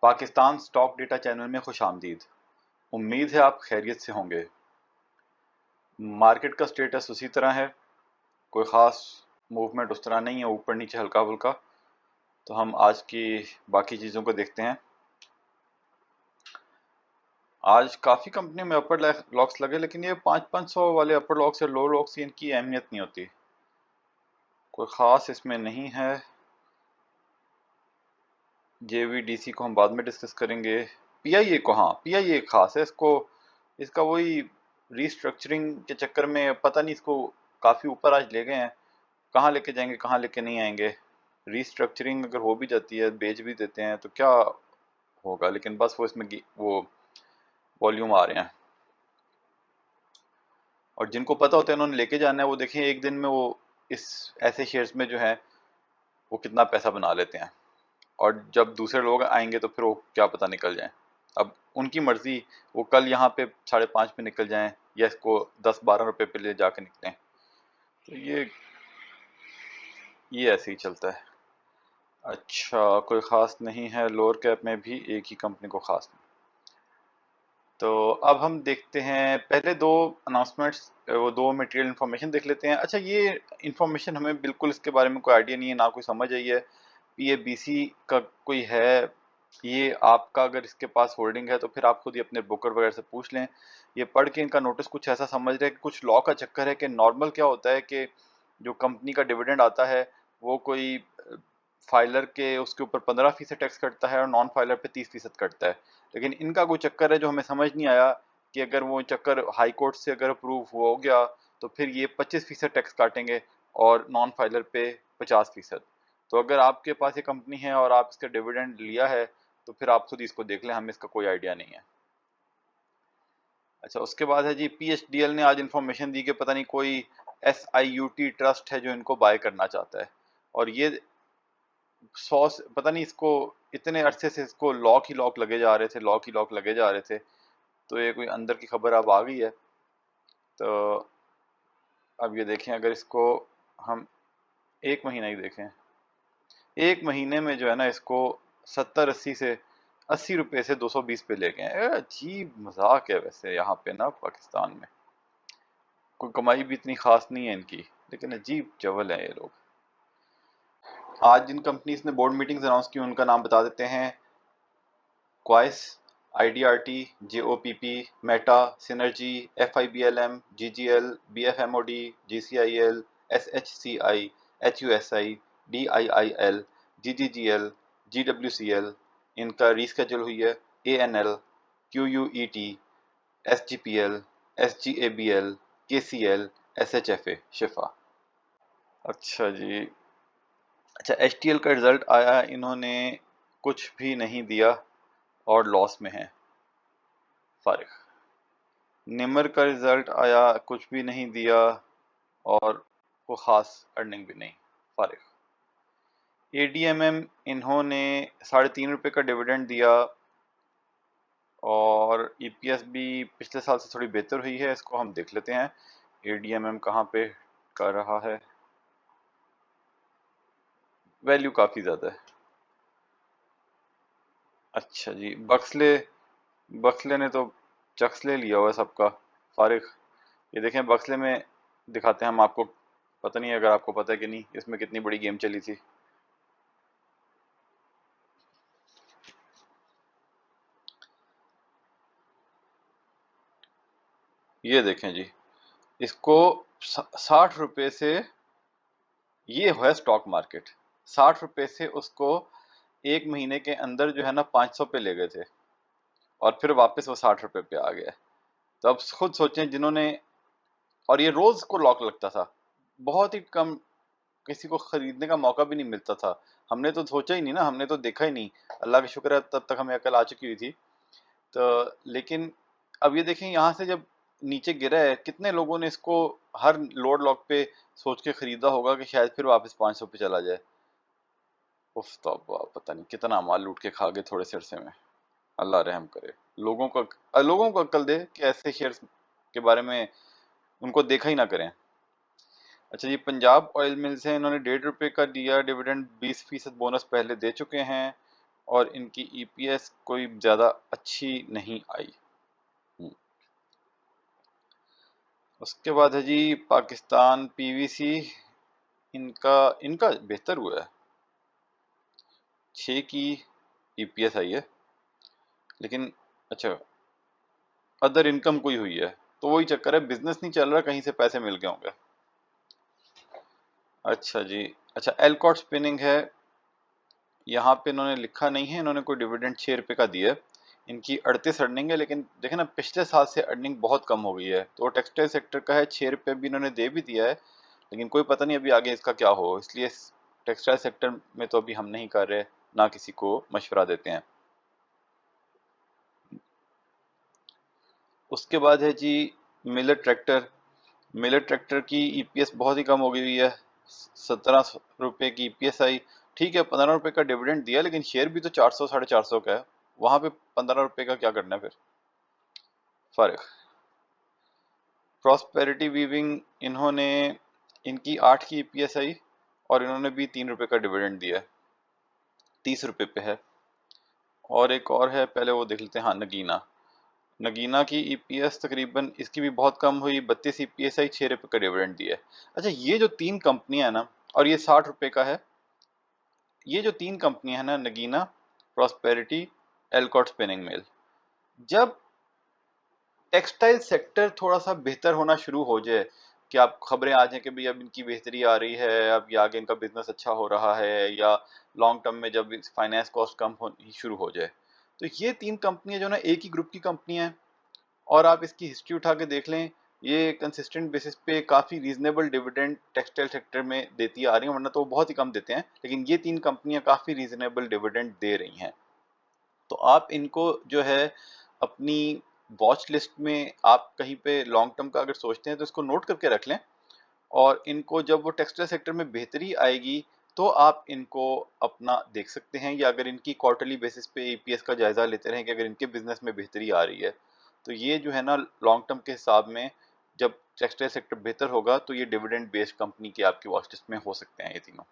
Pakistan stock data channel में खुशामदीद। उम्मीद है आप खैरियत से होंगे। मार्केट का स्टेटस उसी तरह है, कोई ख़ास मूवमेंट उस तरह नहीं है, ऊपर नीचे हल्का फुल्का। तो हम आज की बाकी चीज़ों को देखते हैं। आज काफ़ी कंपनी में अपर लॉक्स लगे, लेकिन ये 500 वाले अपर लॉक्स या लो लॉक्स इनकी अहमियत नहीं होती, कोई ख़ास इसमें नहीं है। जेवीडीसी को हम बाद में डिस्कस करेंगे। पीआईए को, हाँ पीआईए खास है, इसका वही रीस्ट्रक्चरिंग के चक्कर में पता नहीं इसको काफ़ी ऊपर आज ले गए हैं। कहाँ लेके जाएंगे, कहाँ लेके नहीं आएंगे। रीस्ट्रक्चरिंग अगर हो भी जाती है, बेच भी देते हैं तो क्या होगा, लेकिन बस वो इसमें वो वॉल्यूम आ रहे हैं, और जिनको पता होता है उन्होंने लेके जाना है, वो देखें एक दिन में वो इस ऐसे शेयर्स में जो है वो कितना पैसा बना लेते हैं। और जब दूसरे लोग आएंगे तो फिर वो क्या पता निकल जाए। अब उनकी मर्जी, वो कल यहाँ पे 5.5 पे निकल जाएं या इसको 10-12 रुपए पे ले जाके निकलें। तो ये ऐसे ही चलता है। अच्छा, कोई ख़ास नहीं है, लोअर कैप में भी एक ही कंपनी को ख़ास नहीं। तो अब हम देखते हैं पहले दो अनाउंसमेंट्स, वो दो मटेरियल इन्फॉर्मेशन देख लेते हैं। अच्छा, ये इन्फॉर्मेशन हमें बिल्कुल इसके बारे में कोई आइडिया नहीं है, ना कोई समझ आई है। पीएबीसी का कोई है, ये आपका अगर इसके पास होल्डिंग है तो फिर आप खुद ही अपने ब्रोकर वगैरह से पूछ लें। ये पढ़ के इनका नोटिस कुछ ऐसा समझ रहे हैं कि कुछ लॉ का चक्कर है कि नॉर्मल क्या होता है कि जो कंपनी का डिविडेंड आता है वो कोई फाइलर के उसके ऊपर 15% टैक्स कटता है और नॉन फाइलर पे 30% कटता है। लेकिन इनका कोई चक्कर है जो हमें समझ नहीं आया कि अगर वो चक्कर हाई कोर्ट से अगर अप्रूव हो गया तो फिर ये 25% टैक्स काटेंगे और नॉन फाइलर पे 50%। तो अगर आपके पास ये कंपनी है और आप इसका डिविडेंड लिया है तो फिर आप खुद इसको देख लें, हमें इसका कोई आइडिया नहीं है। अच्छा, उसके बाद है जी, पीएचडीएल ने आज इन्फॉर्मेशन दी कि पता नहीं कोई एसआईयूटी ट्रस्ट है जो इनको बाय करना चाहता है। और ये 100 पता नहीं, इसको इतने अरसे से इसको लॉक ही लॉक लगे जा रहे थे, लॉक ही लॉक लगे जा रहे थे। तो ये कोई अंदर की खबर अब आ गई है। तो अब ये देखें, अगर इसको हम एक महीना ही देखें, एक महीने में जो है ना इसको 70-80 से 80 रुपए से 220 पे ले गए हैं। अजीब मजाक है वैसे यहाँ पे ना पाकिस्तान में, कोई कमाई भी इतनी खास नहीं है इनकी, लेकिन अजीब चवल है ये लोग। आज जिन कंपनीज ने बोर्ड मीटिंग्स अनाउंस की उनका नाम बता देते हैं। क्वाइस, आईडीआरटी, जेओपीपी, मेटा, सिनर्जी, एफआईबीएलएम, जीजीएल, बीएफएमओडी, जीसीआईएल, एसएचसीआई, एचयूएसआई, डीआईआईएल, जीजीजीएल, जीडब्ल्यूसीएल, इनका रीस्केड्यूल हुई है। एएनएल, क्यूयूईटी, एसजीपीएल, एसजीएबीएल, केसीएल, एसएचएफए, शिफा। अच्छा जी। अच्छा, एचटीएल का रिजल्ट आया, इन्होंने कुछ भी नहीं दिया और लॉस में है, फारिग। निमर का रिजल्ट आया, कुछ भी नहीं दिया और को खास अर्निंग भी नहीं, फारिग। एडीएमएम, इन्होंने 3.5 रुपए का डिविडेंड दिया और ईपीएस भी पिछले साल से थोड़ी बेहतर हुई है। इसको हम देख लेते हैं एडीएमएम कहाँ पे कर रहा है। वैल्यू काफ़ी ज़्यादा है। अच्छा जी, बक्सले, बक्सले ने तो चक्स ले लिया हुआ है सबका, फारिग। ये देखें बक्सले में, दिखाते हैं हम आपको, पता नहीं अगर आपको पता है कि नहीं इसमें कितनी बड़ी गेम चली थी। ये देखें जी, इसको 60 रुपए से, ये है स्टॉक मार्केट, 60 रुपए से उसको एक महीने के अंदर जो है ना 500 पे ले गए थे और फिर वापस वो 60 रुपए पे आ गया। तो अब खुद सोचें जिन्होंने, और ये रोज को लॉक लगता था, बहुत ही कम, किसी को खरीदने का मौका भी नहीं मिलता था। हमने तो सोचा ही नहीं ना, हमने तो देखा ही नहीं। अल्लाह का शुक्र है तब तक हमें अकल आ चुकी हुई थी। तो लेकिन अब ये देखें यहाँ से जब नीचे गिरा है, कितने लोगों ने इसको हर लोड लॉक पे सोच के खरीदा होगा कि शायद फिर वापस 500 पे चला जाए। उफ, तो पता नहीं कितना माल लूट के खा गए थोड़े से अरसे में। अल्लाह रहम करे, लोगों को अक्ल दे कि ऐसे शेयर्स के बारे में उनको देखा ही ना करें। अच्छा जी, पंजाब ऑयल मिल्स है, इन्होंने 1.5 रुपए का दिया डिविडेंड, 20% बोनस पहले दे चुके हैं। और इनकी ईपीएस कोई ज़्यादा अच्छी नहीं आई। उसके बाद है जी पाकिस्तान पीवीसी, इनका इनका बेहतर हुआ है, 6 की ईपीएस आई है, लेकिन अच्छा अदर इनकम कोई हुई है, तो वही चक्कर है, बिजनेस नहीं चल रहा, कहीं से पैसे मिल गए होंगे। अच्छा जी, अच्छा एलकॉट स्पिनिंग है, यहाँ पे इन्होंने लिखा नहीं है, इन्होंने कोई डिविडेंड 6 रुपये का दिया है, इनकी 38 अर्निंग है, लेकिन देखे ना पिछले साल से अर्निंग बहुत कम हो गई है, तो टेक्सटाइल सेक्टर का है, 6 रुपये भी इन्होंने दे भी दिया है, लेकिन कोई पता नहीं अभी आगे इसका क्या हो, इसलिए टेक्सटाइल सेक्टर में तो अभी हम नहीं कर रहे, ना किसी को मशवरा देते हैं। उसके बाद है जी मिलर ट्रैक्टर, मिलर ट्रैक्टर की ईपीएस बहुत ही कम हो गई हुई है, 17 रुपये की ईपीएस आई, ठीक है 15 रुपये का डिविडेंड दिया, लेकिन शेयर भी तो 400 450 का है, वहां पे 15 रुपये का क्या करना है फिर, फर्क। प्रॉस्पेरिटी वीविंग, इन्होंने इनकी 8 की ईपीएस आई और इन्होंने भी 3 रुपये का डिविडेंड दिया है, 30 रुपये पे है। और एक और है, पहले वो देख लेते हैं, हाँ नगीना, नगीना की ईपीएस तकरीबन इसकी भी बहुत कम हुई, 32 ईपीएस आई, 6 रुपये का डिविडेंड दिया है। अच्छा ये जो 3 कंपनियां हैं ना, और ये 60 रुपये का है, ये जो 3 कंपनियां हैं ना, नगीना, प्रॉस्पेरिटी, एलकॉट स्पिनिंग मिल, जब टेक्सटाइल सेक्टर थोड़ा सा बेहतर होना शुरू हो जाए, कि आप खबरें आ जाए कि भाई अब इनकी बेहतरी आ रही है, अब ये आगे इनका बिजनेस अच्छा हो रहा है, या लॉन्ग टर्म में जब फाइनेंस कॉस्ट कम होनी शुरू हो जाए, तो ये 3 कंपनियां जो ना एक ही ग्रुप की कंपनियां हैं, और आप इसकी हिस्ट्री उठा के देख लें, ये कंसिस्टेंट बेसिस पे काफ़ी रीजनेबल डिविडेंड टेक्सटाइल सेक्टर में देती आ रही हैं, वरना तो वो बहुत ही कम देते हैं, लेकिन ये 3 कंपनियां काफ़ी रीजनेबल डिविडेंड दे रही हैं। तो आप इनको जो है अपनी वॉच लिस्ट में, आप कहीं पे लॉन्ग टर्म का अगर सोचते हैं तो इसको नोट करके रख लें, और इनको जब वो टेक्सटाइल सेक्टर में बेहतरी आएगी तो आप इनको अपना देख सकते हैं, या अगर इनकी क्वार्टरली बेसिस पे ईपीएस का जायजा लेते रहें कि अगर इनके बिजनेस में बेहतरी आ रही है, तो ये जो है ना लॉन्ग टर्म के हिसाब में, जब टेक्सटाइल सेक्टर बेहतर होगा तो ये डिविडेंड बेस्ड कंपनी के आपकी वॉच लिस्ट में हो सकते हैं ये तीनों।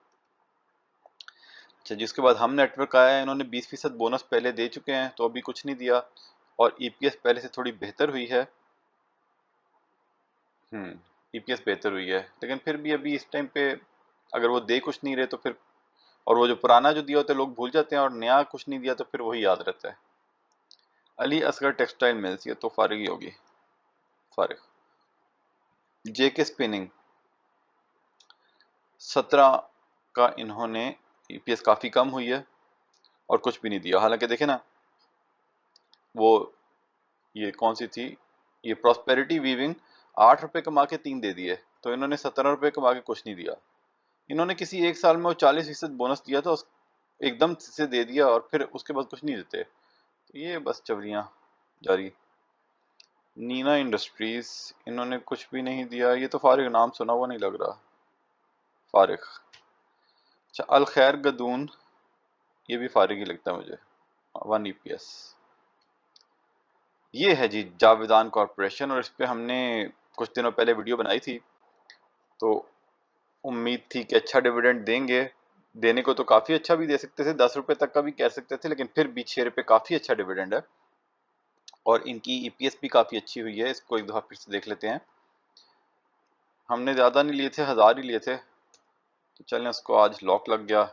अच्छा जिसके बाद हम नेटवर्क आया है, इन्होंने 20% बोनस पहले दे चुके हैं, तो अभी कुछ नहीं दिया, और ईपीएस पहले से थोड़ी बेहतर हुई है। ईपीएस बेहतर हुई है, लेकिन फिर भी अभी इस टाइम पे अगर वो दे कुछ नहीं रहे तो फिर, और वो जो पुराना जो दिया होता है लोग भूल जाते हैं, और नया कुछ नहीं दिया तो फिर वही याद रहता है। अली असगर टेक्सटाइल मिल्स, ये तो फारिग ही होगी, फारिग। जेके स्पिनिंग, 17 का इन्होंने ईपीएस काफ़ी कम हुई है, और कुछ भी नहीं दिया, हालांकि देखे ना वो, ये कौन सी थी, ये प्रॉस्पेरिटी वीविंग, 8 रुपये कमा के 3 दे दिए, तो इन्होंने 17 रुपये कमा के कुछ नहीं दिया। इन्होंने किसी एक साल में वो 40% बोनस दिया था, एकदम से दे दिया, और फिर उसके बाद कुछ नहीं देते, तो ये बस चवरियाँ जारी। नीना इंडस्ट्रीज, इन्होंने कुछ भी नहीं दिया, ये तो फारिग, नाम सुना हुआ नहीं लग रहा, फारिग। अच्छा अल खैर गदून, ये भी फारिग ही लगता है मुझे, 1 ईपीएस। ये है जी जावेदान कॉरपोरेशन, और इस पे हमने कुछ दिनों पहले वीडियो बनाई थी, तो उम्मीद थी कि अच्छा डिविडेंड देंगे, देने को तो काफ़ी अच्छा भी दे सकते थे, 10 रुपये तक का भी कह सकते थे, लेकिन फिर भी 6 रुपये काफ़ी अच्छा डिविडेंड है, और इनकी ईपीएस भी काफ़ी अच्छी हुई है, इसको एक दफ़ा फिर से देख लेते हैं। हमने ज़्यादा नहीं लिए थे, 1000 ही लिए थे, तो चलें उसको, आज लॉक लग गया,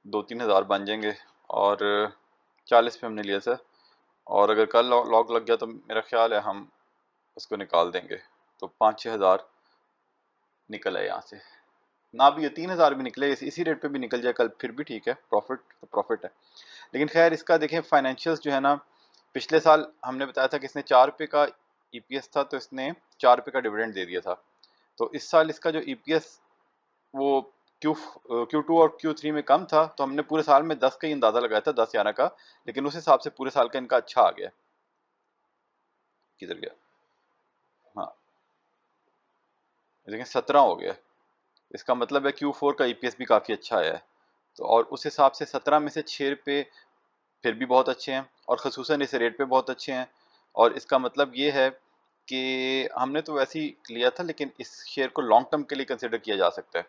2-3 हज़ार बन जाएंगे, और 40 पे हमने लिए थे, और अगर कल लॉक लग गया तो मेरा ख्याल है हम उसको निकाल देंगे, तो 5-6 हज़ार निकल आए यहाँ से, ना भी ये 3 हज़ार भी निकले, इसी रेट पे भी निकल जाए कल, फिर भी ठीक है, प्रॉफिट तो प्रॉफिट है। लेकिन खैर इसका देखें फाइनेंशियल्स जो है ना, पिछले साल हमने बताया था कि इसने 4 रुपये का ईपीएस था, तो इसने 4 रुपये का डिविडेंड दे दिया था, तो इस साल इसका जो ईपीएस वो Q2 और Q3 में कम था, तो हमने पूरे साल में 10 का ही अंदाजा लगाया था, 10-11 का, लेकिन उस हिसाब से पूरे साल का इनका अच्छा आ गया। किधर गया, हाँ लेकिन 17 हो गया, इसका मतलब है Q4 का ईपीएस भी काफ़ी अच्छा आया है, तो और उस हिसाब से 17 में से 6 रुपये फिर भी बहुत अच्छे हैं, और खसूसन इस रेट पे बहुत अच्छे हैं, और इसका मतलब ये है कि हमने तो वैसे ही लिया था, लेकिन इस शेयर को लॉन्ग टर्म के लिए कंसिडर किया जा सकता है,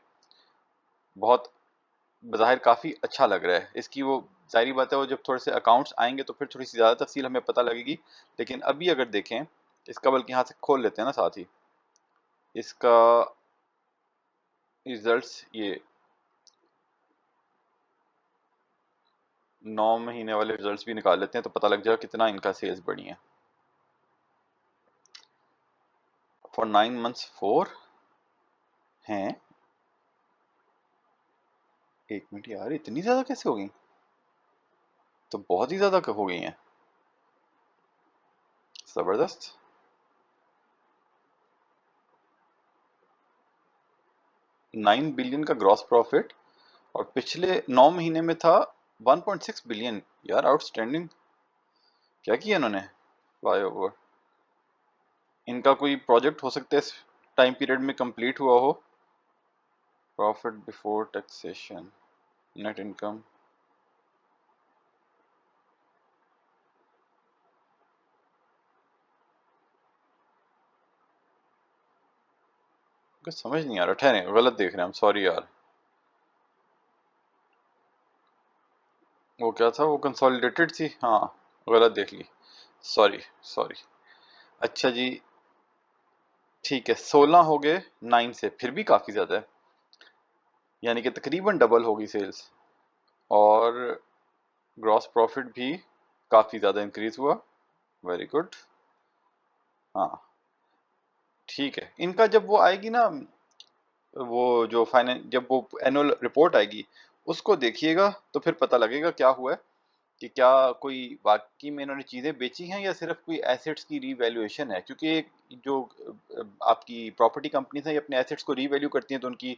बहुत बज़ाहिर काफ़ी अच्छा लग रहा है, इसकी वो जाहिर बात है वो जब थोड़े से अकाउंट्स आएंगे तो फिर थोड़ी सी ज़्यादा तफसील हमें पता लगेगी। लेकिन अभी अगर देखें इसका, बल्कि यहाँ से खोल लेते हैं ना साथ ही इसका रिजल्ट्स, ये 9 महीने वाले रिजल्ट्स भी निकाल लेते हैं तो पता लग जाएगा कितना इनका सेल्स बढ़ी है। फॉर 9 मंथ्स 4 हैं। एक मिनट यार, इतनी ज्यादा कैसे हो गई? तो बहुत ही ज्यादा हो गई हैं, जबरदस्त। 9 बिलियन का ग्रॉस प्रॉफिट और पिछले 9 महीने में था 1.6 बिलियन। यार आउटस्टैंडिंग, क्या किया इन्होंने। फ्लाई ओवर, इनका कोई प्रोजेक्ट हो सकता है इस टाइम पीरियड में कंप्लीट हुआ हो। Profit before taxation, net income, समझ नहीं आ रहा। ठहरे, गलत देख रहे हैं हम, सॉरी यार। वो क्या था, वो कंसोलिडेटेड थी, हाँ गलत देख ली, सॉरी सॉरी। अच्छा जी, ठीक है, 16 हो गए 9 से, फिर भी काफी ज्यादा है, यानी कि तकरीबन डबल होगी सेल्स। और ग्रॉस प्रॉफिट भी काफी ज्यादा इंक्रीज हुआ, वेरी गुड। हाँ ठीक है, इनका जब वो आएगी ना, वो जो फाइनेंस, जब वो एनुअल रिपोर्ट आएगी उसको देखिएगा तो फिर पता लगेगा क्या हुआ है, कि क्या कोई वाकई में इन्होंने चीजें बेची हैं या सिर्फ कोई एसेट्स की रीवैल्यूएशन है। क्योंकि एक जो आपकी प्रॉपर्टी कंपनीज हैं, ये अपने एसेट्स को रीवैल्यू करती हैं तो उनकी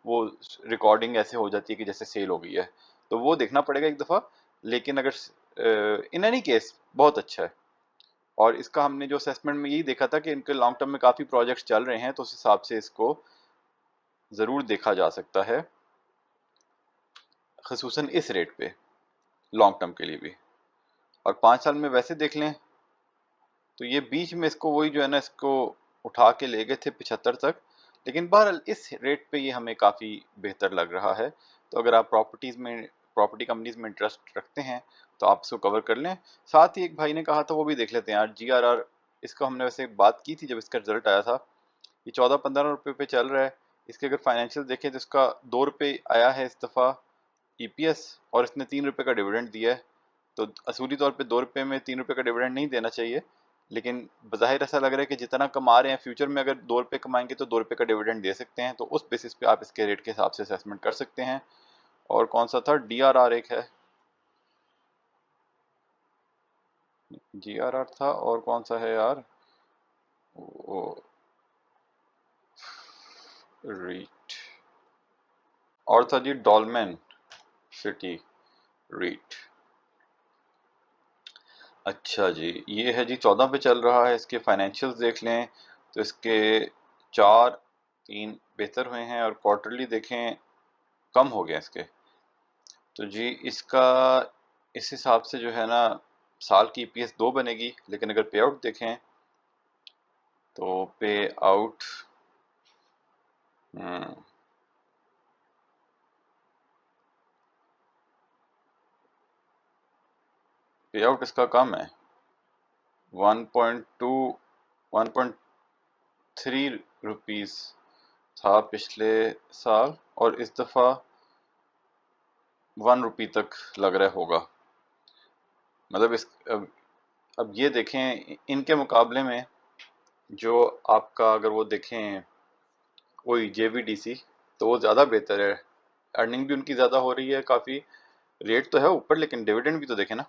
वो रिकॉर्डिंग ऐसे हो जाती है कि जैसे सेल हो गई है, तो वो देखना पड़ेगा एक दफा। लेकिन अगर इन एनी केस बहुत अच्छा है। और इसका हमने जो असेसमेंट में यही देखा था कि इनके लॉन्ग टर्म में काफी प्रोजेक्ट्स चल रहे हैं, तो उस हिसाब से इसको जरूर देखा जा सकता है, खसूसन इस रेट पे लॉन्ग टर्म के लिए भी। और 5 साल में वैसे देख लें तो ये बीच में इसको वही जो है ना, इसको उठा के ले गए थे 75 तक। लेकिन बहरहाल इस रेट पे ये हमें काफ़ी बेहतर लग रहा है। तो अगर आप प्रॉपर्टी कंपनीज में इंटरेस्ट रखते हैं तो आप इसको कवर कर लें। साथ ही एक भाई ने कहा था, वो भी देख लेते हैं यार, GRR। इसका हमने वैसे बात की थी जब इसका रिजल्ट आया था, ये 14-15 रुपये पे चल रहा है। इसके अगर फाइनेंशियल देखें तो इसका 2 रुपये आया है इस दफ़ा EPS, और इसने 3 रुपये का डिविडेंड दिया है। तो असूली तौर पे 2 रुपये में 3 रुपये का डिविडेंड नहीं देना चाहिए, लेकिन बज़ाहिर ऐसा लग रहा है कि जितना कमा रहे हैं फ्यूचर में अगर 2 रुपये कमाएंगे तो 2 रुपये का डिविडेंड दे सकते हैं। तो उस बेसिस पे आप इसके रेट के हिसाब से असेसमेंट कर सकते हैं। और कौन सा था, DRR एक है, GRR था, और कौन सा है यार, वो रीट, और था जी डॉलमेन सिटी रीट। अच्छा जी, ये है जी 14 पे चल रहा है। इसके फाइनेंशियल्स देख लें तो इसके 4-3 बेहतर हुए हैं, और क्वार्टरली देखें कम हो गया इसके। तो जी इसका इस हिसाब से जो है ना, साल की EPS 2 बनेगी। लेकिन अगर पे आउट देखें तो पे आउट पे आउट इसका कम है, 1.2 1.3 रुपीस था पिछले साल, और इस दफा 1 रुपी तक लग रहा होगा। मतलब अब ये देखें इनके मुकाबले में, जो आपका अगर वो देखें कोई JVDC, तो वो ज़्यादा बेहतर है। अर्निंग भी उनकी ज़्यादा हो रही है काफ़ी, रेट तो है ऊपर, लेकिन डिविडेंड भी तो देखें ना,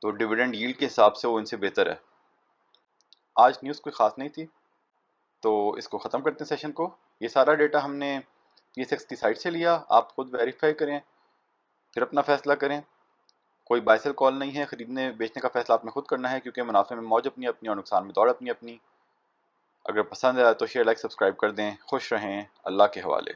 तो डिविडेंड यील्ड के हिसाब से वो इनसे बेहतर है। आज न्यूज़ कोई ख़ास नहीं थी, तो इसको ख़त्म करते हैं सेशन को। ये सारा डेटा हमने PSX की साइट से लिया, आप खुद वेरीफाई करें फिर अपना फैसला करें। कोई बाय सेल कॉल नहीं है, खरीदने बेचने का फैसला आपने खुद करना है, क्योंकि मुनाफे में मौज अपनी अपनी और नुकसान में दौड़ अपनी अपनी। अगर पसंद आया तो शेयर, लाइक, सब्सक्राइब कर दें। खुश रहें, अल्लाह के हवाले।